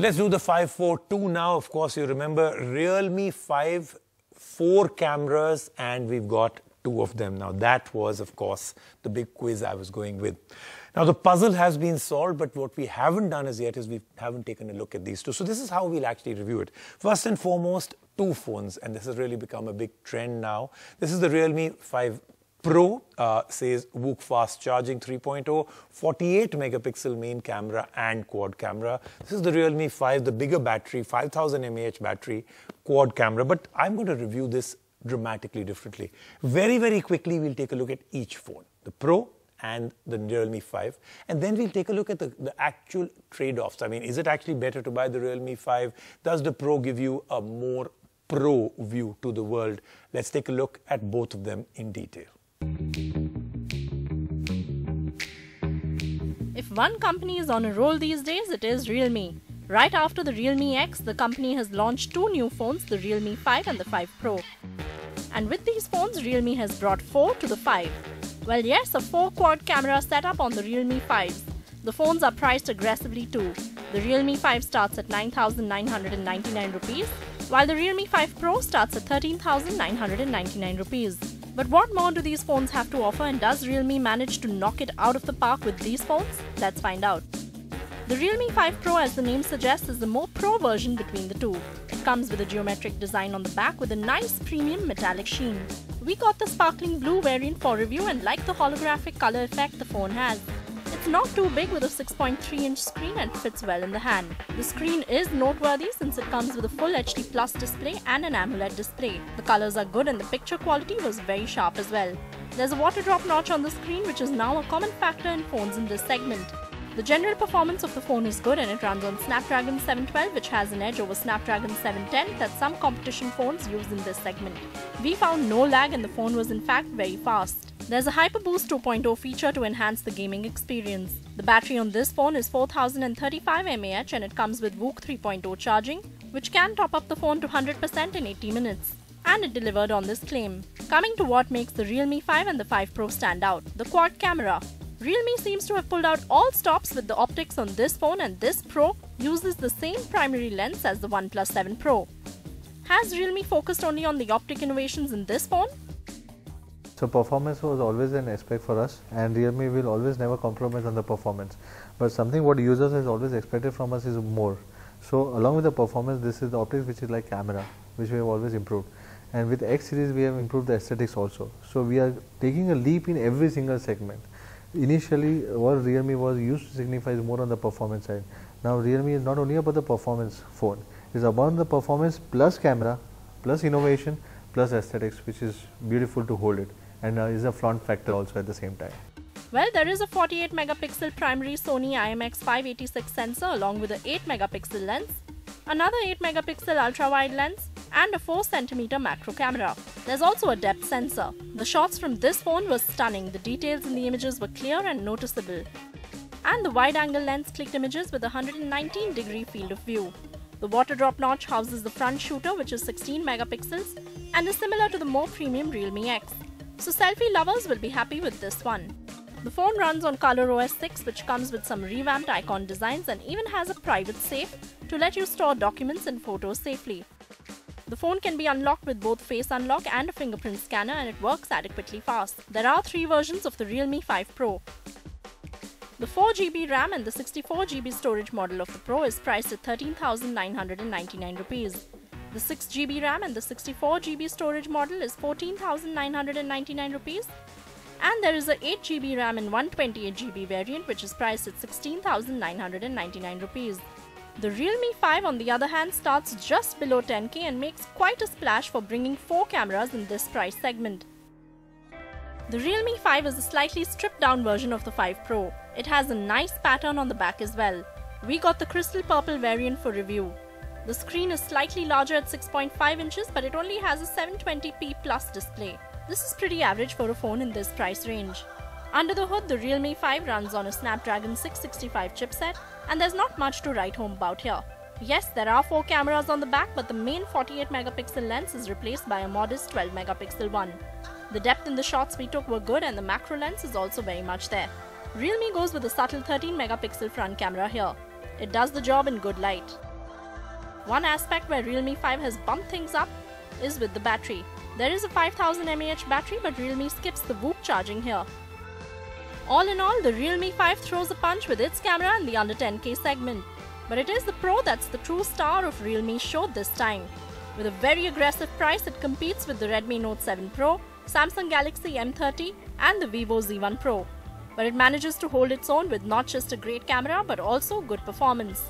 Let's do the 542 now. Of course, you remember Realme 5, 4 cameras, and we've got 2 of them. Now, that was, of course, the big quiz I was going with. Now, the puzzle has been solved, but what we haven't done as yet is we haven't taken a look at these two. So this is how we'll actually review it. First and foremost, 2 phones, and this has really become a big trend now. This is the Realme 5 Pro, says VOOC fast charging 3.0, 48 megapixel main camera and quad camera. This is the Realme 5, the bigger battery, 5000 mAh battery, quad camera. But I'm going to review this dramatically differently. Very, very quickly, we'll take a look at each phone, the Pro and the Realme 5. And then we'll take a look at the actual trade-offs. I mean, is it actually better to buy the Realme 5? Does the Pro give you a more pro view to the world? Let's take a look at both of them in detail. If one company is on a roll these days, it is Realme. Right after the Realme X, the company has launched 2 new phones, the Realme 5 and the 5 Pro. And with these phones, Realme has brought 4 to the 5. Well, yes, a 4 quad camera setup on the Realme 5s. The phones are priced aggressively too. The Realme 5 starts at 9,999 rupees, while the Realme 5 Pro starts at 13,999 rupees. But what more do these phones have to offer, and does Realme manage to knock it out of the park with these phones? Let's find out. The Realme 5 Pro, as the name suggests, is the more pro version between the two. It comes with a geometric design on the back with a nice premium metallic sheen. We got the sparkling blue variant for review and like the holographic color effect the phone has. It's not too big with a 6.3-inch screen and fits well in the hand. The screen is noteworthy since it comes with a full HD Plus display and an AMOLED display. The colors are good and the picture quality was very sharp as well. There's a water drop notch on the screen, which is now a common factor in phones in this segment. The general performance of the phone is good and it runs on Snapdragon 712, which has an edge over Snapdragon 710 that some competition phones use in this segment. We found no lag and the phone was in fact very fast. There's a HyperBoost 2.0 feature to enhance the gaming experience. The battery on this phone is 4035 mAh and it comes with VOOC 3.0 charging, which can top up the phone to 100% in 80 minutes. And it delivered on this claim. Coming to what makes the Realme 5 and the 5 Pro stand out, the quad camera. Realme seems to have pulled out all stops with the optics on this phone, and this Pro uses the same primary lens as the ONEPLUS 7 Pro. Has Realme focused only on the optic innovations in this phone? So performance was always an aspect for us, and Realme will always never compromise on the performance. But something what users has always expected from us is more. So along with the performance, this is the optics which is like camera, which we have always improved. And with X series, we have improved the aesthetics also. So we are taking a leap in every single segment. Initially, what Realme was used to signify is more on the performance side. Now Realme is not only about the performance phone, it's about the performance plus camera, plus innovation, plus aesthetics, which is beautiful to hold it, and is a flaunt factor also at the same time. Well, there is a 48 megapixel primary Sony IMX586 sensor along with an 8 megapixel lens, another 8 megapixel ultra-wide lens, and a 4 cm macro camera. There's also a depth sensor. The shots from this phone were stunning. The details in the images were clear and noticeable. And the wide-angle lens clicked images with a 119-degree field of view. The water drop notch houses the front shooter, which is 16 megapixels and is similar to the more premium Realme X. So selfie lovers will be happy with this one. The phone runs on ColorOS 6, which comes with some revamped icon designs and even has a private safe to let you store documents and photos safely. The phone can be unlocked with both face unlock and a fingerprint scanner, and it works adequately fast. There are 3 versions of the Realme 5 Pro. The 4GB RAM and the 64GB storage model of the Pro is priced at 13,999 rupees. The 6GB RAM and the 64GB storage model is 14,999 rupees. And there is a 8GB RAM and 128GB variant, which is priced at 16,999 rupees. The Realme 5, on the other hand, starts just below 10K and makes quite a splash for bringing 4 cameras in this price segment. The Realme 5 is a slightly stripped down version of the 5 Pro. It has a nice pattern on the back as well. We got the crystal purple variant for review. The screen is slightly larger at 6.5 inches, but it only has a 720p plus display. This is pretty average for a phone in this price range. Under the hood, the Realme 5 runs on a Snapdragon 665 chipset, and there's not much to write home about here. Yes, there are 4 cameras on the back, but the main 48 megapixel lens is replaced by a modest 12 megapixel one. The depth in the shots we took were good, and the macro lens is also very much there. Realme goes with a subtle 13 megapixel front camera here. It does the job in good light. One aspect where Realme 5 has bumped things up is with the battery. There is a 5000 mAh battery, but Realme skips the VOOC charging here. All in all, the Realme 5 throws a punch with its camera in the under 10K segment. But it is the Pro that's the true star of Realme's show this time. With a very aggressive price, it competes with the Redmi Note 7 Pro, Samsung Galaxy M30 and the Vivo Z1 Pro. But it manages to hold its own with not just a great camera but also good performance.